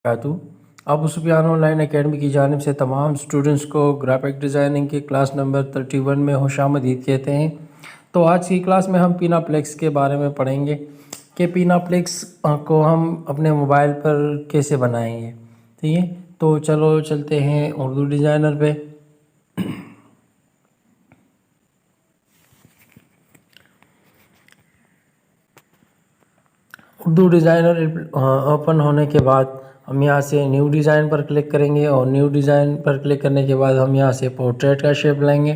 Abu Sufiyan online academy की जानिब से तमाम स्टूडेंट्स को ग्राफिक डिज़ाइनिंग के क्लास नंबर 31 में खुशामदीद कहते हैं। तो आज की क्लास में हम पिनाप्लेक्स के बारे में पढ़ेंगे कि पिनाप्लेक्स को हम अपने मोबाइल पर कैसे बनाएंगे। ठीक है, तो चलो चलते हैं उर्दू डिज़ाइनर पे। उर्दू डिज़ाइनर ओपन होने के बाद हम यहाँ से न्यू डिज़ाइन पर क्लिक करेंगे और न्यू डिज़ाइन पर क्लिक करने के बाद हम यहाँ से पोर्ट्रेट का शेप लेंगे।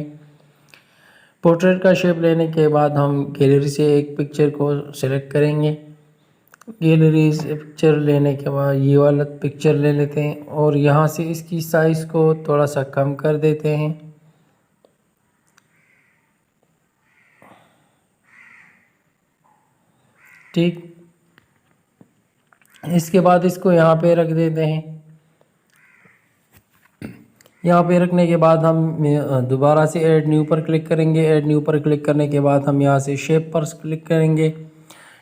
पोर्ट्रेट का शेप लेने के बाद हम गैलरी से एक पिक्चर को सिलेक्ट करेंगे। गैलरी से पिक्चर लेने के बाद ये वाला पिक्चर ले लेते हैं और यहाँ से इसकी साइज़ को थोड़ा सा कम कर देते हैं। ठीक, इसके बाद इसको यहाँ पे रख देते हैं। यहाँ पे रखने के बाद हम दोबारा से ऐड न्यू पर क्लिक करेंगे। ऐड न्यू पर क्लिक करने के बाद हम यहाँ से शेप पर क्लिक करेंगे।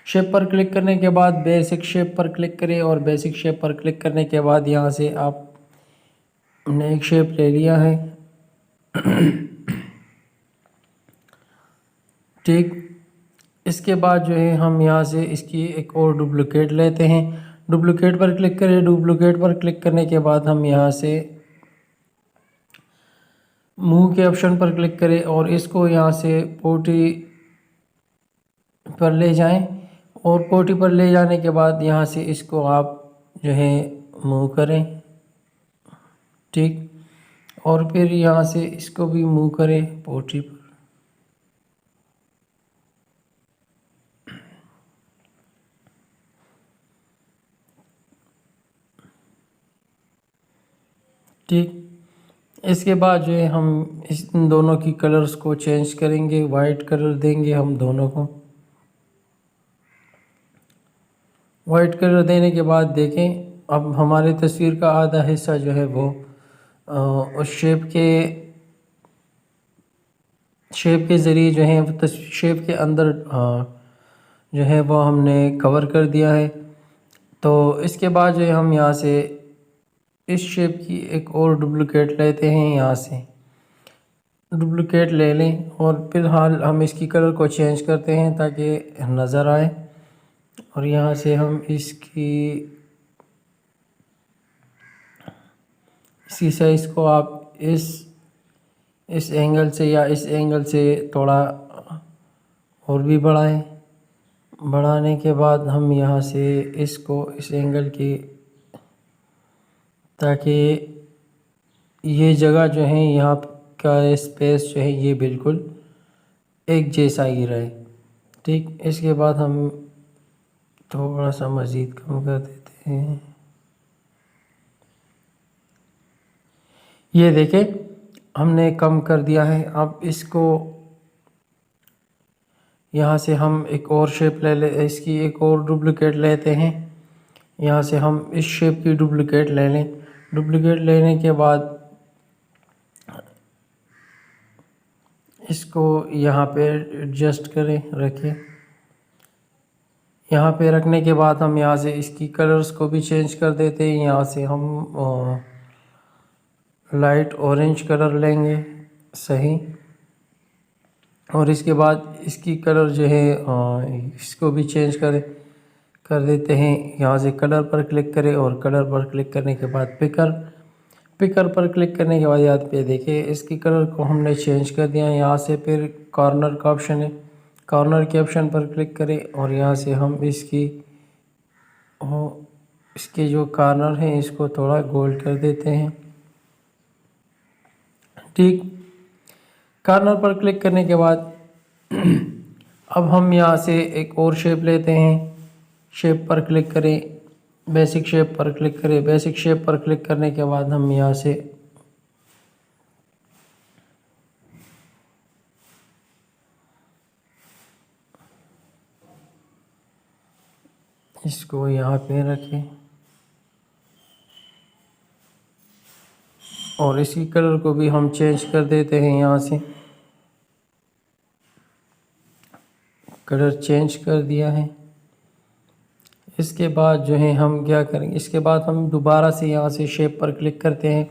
शेप पर क्लिक करने के बाद बेसिक शेप पर क्लिक करें और बेसिक शेप पर क्लिक करने के बाद यहाँ से आपने एक शेप ले लिया है। ठीक, इसके बाद जो है हम यहाँ से इसकी एक और डुप्लिकेट लेते हैं। डुप्लिकेट पर क्लिक करें। डुप्लिकेट पर क्लिक करने के बाद हम यहाँ से मूव के ऑप्शन पर क्लिक करें और इसको यहाँ से पोटी पर ले जाएं और पोटी पर ले जाने के बाद यहाँ से इसको आप जो है मूव करें। ठीक, और फिर यहाँ से इसको भी मूव करें पोटी पर। ठीक, इसके बाद जो है हम इन दोनों की कलर्स को चेंज करेंगे। वाइट कलर देंगे हम दोनों को। वाइट कलर देने के बाद देखें अब हमारी तस्वीर का आधा हिस्सा जो है वो उस शेप के ज़रिए जो है शेप के अंदर जो है वो हमने कवर कर दिया है। तो इसके बाद जो है हम यहाँ से इस शेप की एक और डुप्लिकेट लेते हैं। यहाँ से डुप्लिकेट ले लें और फिलहाल हम इसकी कलर को चेंज करते हैं ताकि नज़र आए। और यहाँ से हम इसी साइज़ को आप इस एंगल से या इस एंगल से थोड़ा और भी बढ़ाएं। बढ़ाने के बाद हम यहाँ से इसको इस एंगल की, ताकि ये जगह जो है यहाँ का स्पेस जो है ये बिल्कुल एक जैसा ही रहे। ठीक, इसके बाद हम थोड़ा सा मज़ीद कम कर देते हैं। ये देखें हमने कम कर दिया है। अब इसको यहाँ से हम एक और शेप इसकी एक और डुप्लिकेट लेते हैं। यहाँ से हम इस शेप की डुप्लिकेट ले लें। डुप्लिकेट लेने के बाद इसको यहाँ पे एडजस्ट करें, रखें। यहाँ पे रखने के बाद हम यहाँ से इसकी कलर्स को भी चेंज कर देते हैं। यहाँ से हम लाइट ऑरेंज कलर लेंगे, सही। और इसके बाद इसकी कलर जो है इसको भी चेंज कर देते हैं। यहाँ से कलर पर क्लिक करें और कलर पर क्लिक करने के बाद पिकर पर क्लिक करने के बाद याद पे देखिए इसकी कलर को हमने चेंज कर दिया है। यहाँ से फिर कॉर्नर का ऑप्शन है, कॉर्नर के ऑप्शन पर क्लिक करें और यहाँ से हम इसके जो कॉर्नर हैं इसको थोड़ा गोल्ड कर देते हैं। ठीक, कॉर्नर पर क्लिक करने के बाद अब हम यहाँ से एक और शेप लेते हैं। शेप पर क्लिक करें, बेसिक शेप पर क्लिक करें। बेसिक शेप पर क्लिक करने के बाद हम यहाँ से इसको यहाँ पे रखें और इसी कलर को भी हम चेंज कर देते हैं। यहाँ से कलर चेंज कर दिया है। इसके बाद जो है हम क्या करेंगे, इसके बाद हम दोबारा से यहाँ से शेप पर क्लिक करते हैं।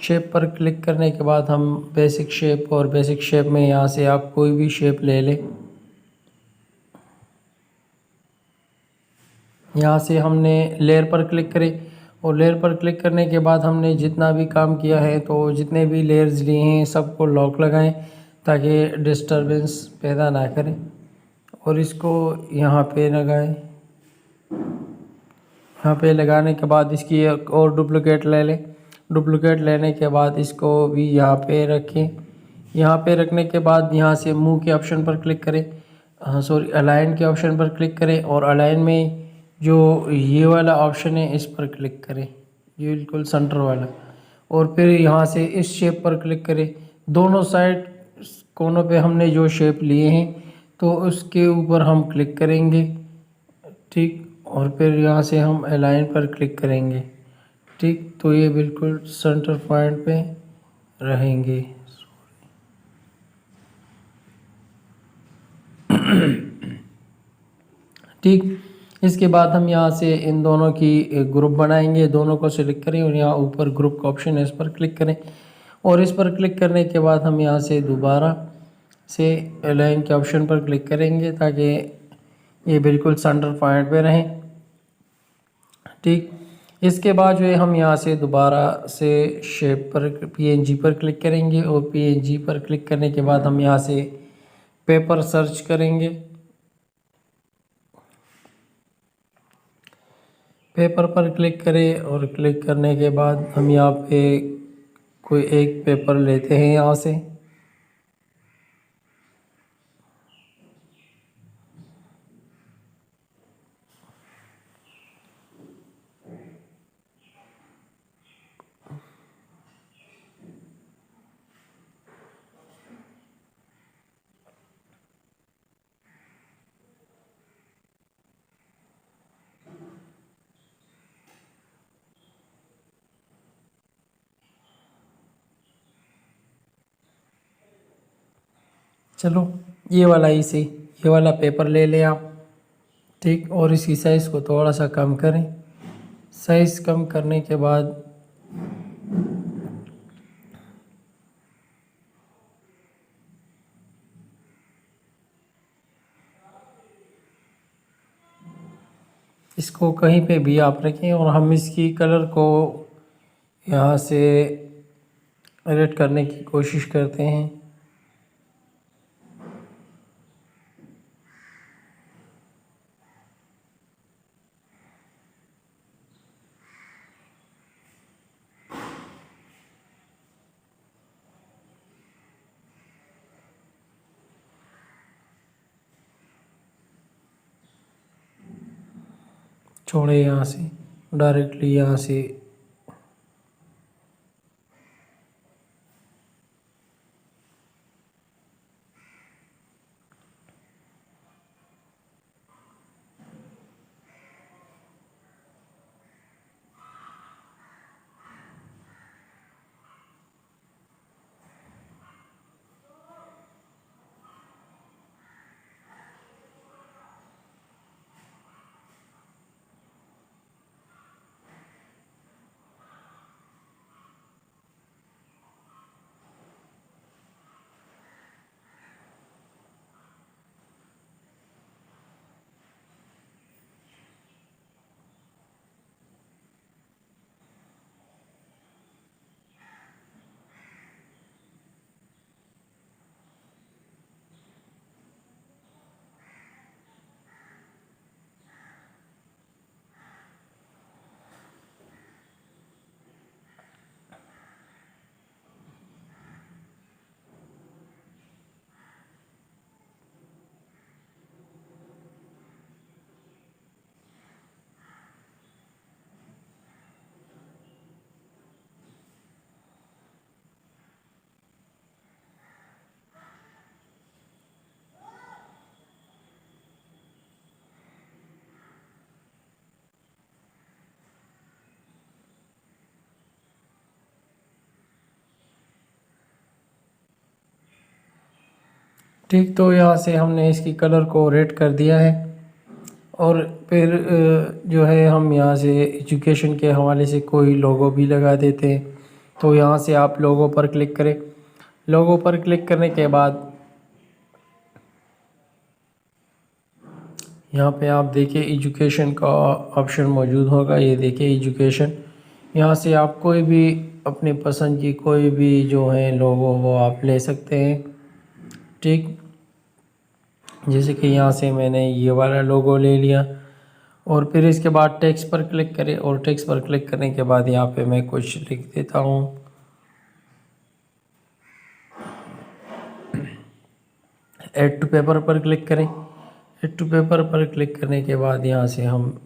शेप पर क्लिक करने के बाद हम बेसिक शेप, और बेसिक शेप में यहाँ से आप कोई भी शेप ले लें। यहाँ से हमने लेयर पर क्लिक करें, और लेयर पर क्लिक करने के बाद हमने जितना भी काम किया है, तो जितने भी लेयर्स लिए हैं सबको लॉक लगाएं ताकि डिस्टरबेंस पैदा ना करें, और इसको यहाँ पे लगाएं। यहाँ पे लगाने के बाद इसकी एक और डुप्लिकेट ले लें। डुप्लिकेट लेने के बाद इसको भी यहाँ पे रखें। यहाँ पे रखने के बाद यहाँ से मूव के ऑप्शन पर क्लिक करें, अलाइन के ऑप्शन पर क्लिक करें, और अलाइन में जो ये वाला ऑप्शन है इस पर क्लिक करें, ये बिल्कुल सेंटर वाला, और फिर यहाँ से इस शेप पर क्लिक करें। दोनों साइड कोनों पे हमने जो शेप लिए हैं तो उसके ऊपर हम क्लिक करेंगे, ठीक, और फिर यहाँ से हम अलाइन पर क्लिक करेंगे, ठीक, तो ये बिल्कुल सेंटर पॉइंट पे रहेंगे। ठीक, इसके बाद हम यहाँ से इन दोनों की ग्रुप बनाएंगे। दोनों को सिलेक्ट करें और यहाँ ऊपर ग्रुप का ऑप्शन है, इस पर क्लिक करें, और इस पर क्लिक करने के बाद हम यहाँ से दोबारा से अलाइन के ऑप्शन पर क्लिक करेंगे ताकि ये बिल्कुल सेंटर पॉइंट पे रहें। ठीक, इसके बाद जो है हम यहाँ से दोबारा से शेप पर पीएनजी पर क्लिक करेंगे, और पीएनजी पर क्लिक करने के बाद हम यहाँ से पेपर सर्च करेंगे। पेपर पर क्लिक करें, और क्लिक करने के बाद हम यहाँ पे कोई एक पेपर लेते हैं यहाँ से, चलो ये वाला ही सही, ये वाला पेपर ले लें आप, ठीक, और इसकी साइज़ को थोड़ा सा कम करें। साइज़ कम करने के बाद इसको कहीं पे भी आप रखें, और हम इसकी कलर को यहाँ से एडिट करने की कोशिश करते हैं। छोड़े यहाँ से, डायरेक्टली यहाँ से ठीक, तो यहाँ से हमने इसकी कलर को रेड कर दिया है, और फिर जो है हम यहाँ से एजुकेशन के हवाले से कोई लोगो भी लगा देते हैं। तो यहाँ से आप लोगो पर क्लिक करें। लोगो पर क्लिक करने के बाद यहाँ पे आप देखिए एजुकेशन का ऑप्शन मौजूद होगा। ये देखिए एजुकेशन, यहाँ से आप कोई भी अपनी पसंद की कोई भी जो है लोगो वो आप ले सकते हैं। ठीक, जैसे कि यहाँ से मैंने ये वाला लोगो ले लिया और फिर इसके बाद टेक्स्ट पर क्लिक करें और टेक्स्ट पर क्लिक करने के बाद यहाँ पे मैं कुछ लिख देता हूँ। ऐड टू पेपर पर क्लिक करें। ऐड टू पेपर पर क्लिक करने के बाद यहाँ से हम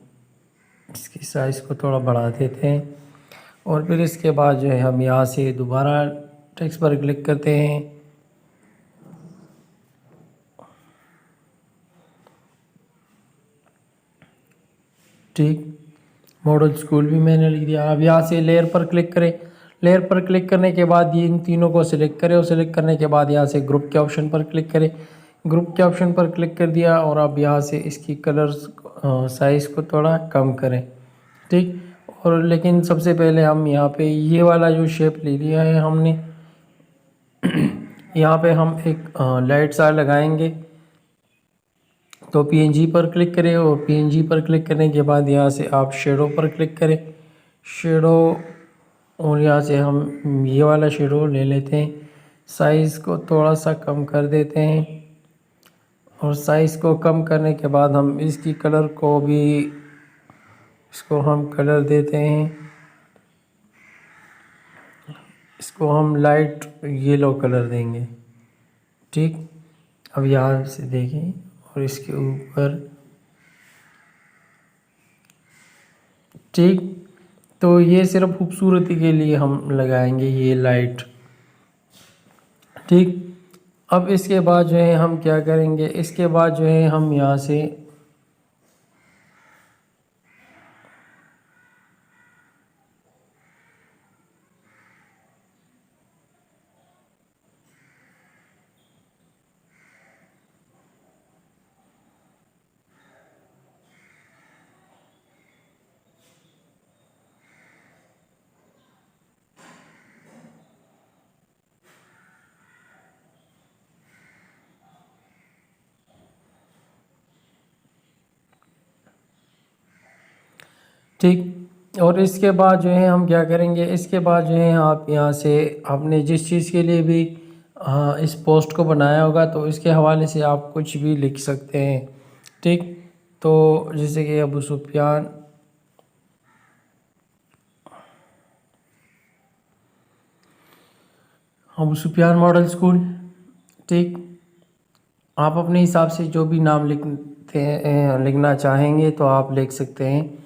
इसकी साइज़ को थोड़ा बढ़ा देते हैं और फिर इसके बाद जो है हम यहाँ से दोबारा टेक्स्ट पर क्लिक करते हैं। ठीक, मॉडल स्कूल भी मैंने लिख दिया। अब यहाँ से लेयर पर क्लिक करें। लेयर पर क्लिक करने के बाद ये इन तीनों को सिलेक्ट करें और सिलेक्ट करने के बाद यहाँ से ग्रुप के ऑप्शन पर क्लिक करें। ग्रुप के ऑप्शन पर क्लिक कर दिया और अब यहाँ से इसकी कलर्स साइज़ को थोड़ा कम करें। ठीक, और लेकिन सबसे पहले हम यहाँ पे ये वाला जो शेप ले लिया है हमने, यहाँ पे हम एक लाइट सा लगाएंगे। तो पीएनजी पर क्लिक करें और पीएनजी पर क्लिक करने के बाद यहाँ से आप शेडो पर क्लिक करें। शेडो, और यहाँ से हम ये वाला शेडो ले लेते हैं। साइज़ को थोड़ा सा कम कर देते हैं और साइज़ को कम करने के बाद हम इसकी कलर को भी, इसको हम कलर देते हैं। इसको हम लाइट येलो कलर देंगे। ठीक, अब यहाँ से देखें और इसके ऊपर, ठीक, तो ये सिर्फ खूबसूरती के लिए हम लगाएंगे ये लाइट। ठीक, अब इसके बाद जो है हम क्या करेंगे, इसके बाद जो है हम यहाँ से ठीक, और इसके बाद जो है हम क्या करेंगे, इसके बाद जो है आप यहाँ से आपने जिस चीज़ के लिए भी इस पोस्ट को बनाया होगा तो इसके हवाले से आप कुछ भी लिख सकते हैं। ठीक, तो जैसे कि अबू सुफियान मॉडल स्कूल। ठीक, आप अपने हिसाब से जो भी नाम लिखना चाहेंगे तो आप लिख सकते हैं।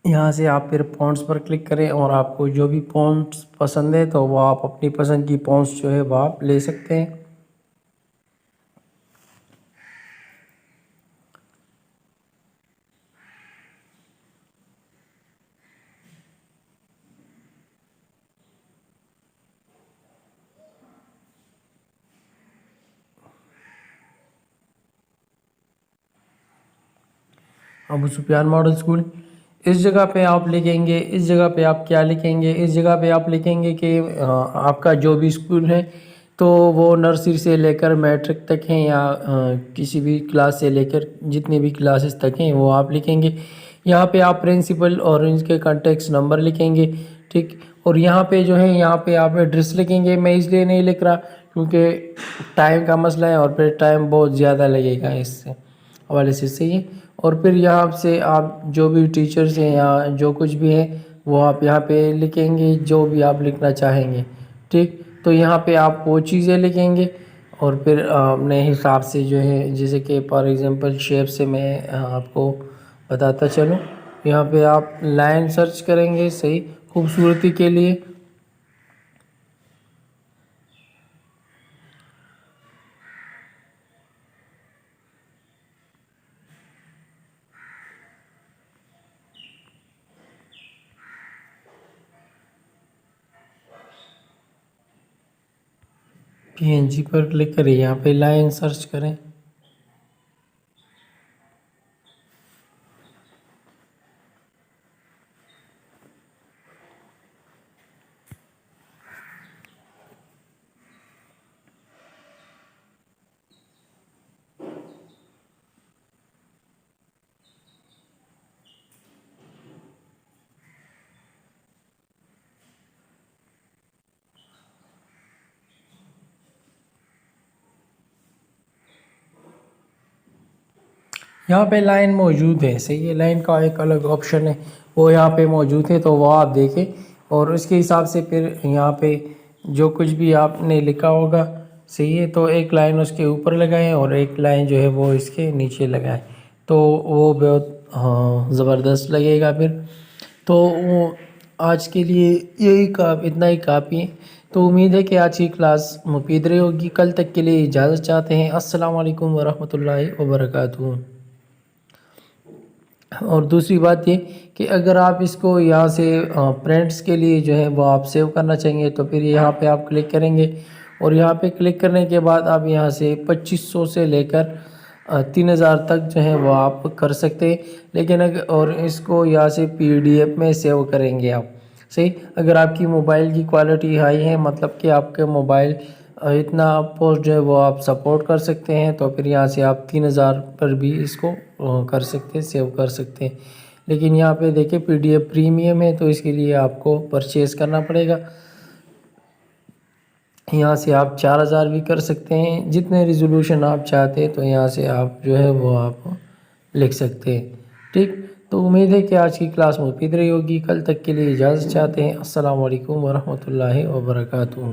यहाँ से आप फिर फ़ॉन्ट्स पर क्लिक करें और आपको जो भी फ़ॉन्ट्स पसंद है तो वो आप अपनी पसंद की फ़ॉन्ट्स जो है वो आप ले सकते हैं। अबू सुफियान मॉडल स्कूल, इस जगह पे आप लिखेंगे, इस जगह पे आप क्या लिखेंगे, इस जगह पे आप लिखेंगे कि आपका जो भी स्कूल है तो वो नर्सरी से लेकर मैट्रिक तक हैं या किसी भी क्लास से लेकर जितने भी क्लासेस तक हैं वो आप लिखेंगे। यहाँ पे आप प्रिंसिपल और इनके कॉन्टेक्ट नंबर लिखेंगे। ठीक, और यहाँ पे जो है यहाँ पे आप एड्रेस लिखेंगे। मैं इसलिए नहीं लिख रहा क्योंकि टाइम का मसला है और फिर टाइम बहुत ज़्यादा लगेगा इससे हवाले से सही है। और फिर यहाँ से आप जो भी टीचर्स हैं या जो कुछ भी है वो आप यहाँ पे लिखेंगे जो भी आप लिखना चाहेंगे। ठीक, तो यहाँ पे आप वो चीज़ें लिखेंगे और फिर अपने हिसाब से जो है, जैसे कि फॉर एग्जांपल शेप से मैं आपको बताता चलूँ। यहाँ पे आप लाइन सर्च करेंगे सही खूबसूरती के लिए। पीएनजी पर क्लिक करें, यहाँ पे लाइन सर्च करें। यहाँ पे लाइन मौजूद है, सही है। लाइन का एक अलग ऑप्शन है, वो यहाँ पे मौजूद है, तो वो आप देखें और उसके हिसाब से फिर यहाँ पे जो कुछ भी आपने लिखा होगा, सही है, तो एक लाइन उसके ऊपर लगाएं और एक लाइन जो है वो इसके नीचे लगाएं, तो वो बहुत ज़बरदस्त लगेगा फिर। तो वो आज के लिए इतना ही काफ़ी है। तो उम्मीद है कि आज की क्लास मुफीद रही होगी। कल तक के लिए इजाज़त चाहते हैं। अस्सलाम वालेकुम वरहमतुल्लाहि वबरकातुहू। और दूसरी बात ये कि अगर आप इसको यहाँ से फ्रेंड्स के लिए जो है वो आप सेव करना चाहेंगे, तो फिर यहाँ पे आप क्लिक करेंगे और यहाँ पे क्लिक करने के बाद आप यहाँ से 2500 से लेकर 3000 तक जो है वो आप कर सकते हैं। लेकिन अगर और इसको यहाँ से PDF में सेव करेंगे आप, सही। अगर आपकी मोबाइल की क्वालिटी हाई है, मतलब कि आपके मोबाइल इतना पोस्ट जो है वो आप सपोर्ट कर सकते हैं, तो फिर यहाँ से आप 3000 पर भी इसको कर सकते हैं, सेव कर सकते हैं। लेकिन यहाँ पे देखिए PDF प्रीमियम है, तो इसके लिए आपको परचेज़ करना पड़ेगा। यहाँ से आप 4000 भी कर सकते हैं, जितने रिजोल्यूशन आप चाहते हैं, तो यहाँ से आप जो है वो आप लिख सकते हैं। ठीक, तो उम्मीद है कि आज की क्लास मुफीद रही होगी। कल तक के लिए इजाज़त चाहते हैं। अस्सलाम वालेकुम वरहमतुल्लाहि वबरकातुहू।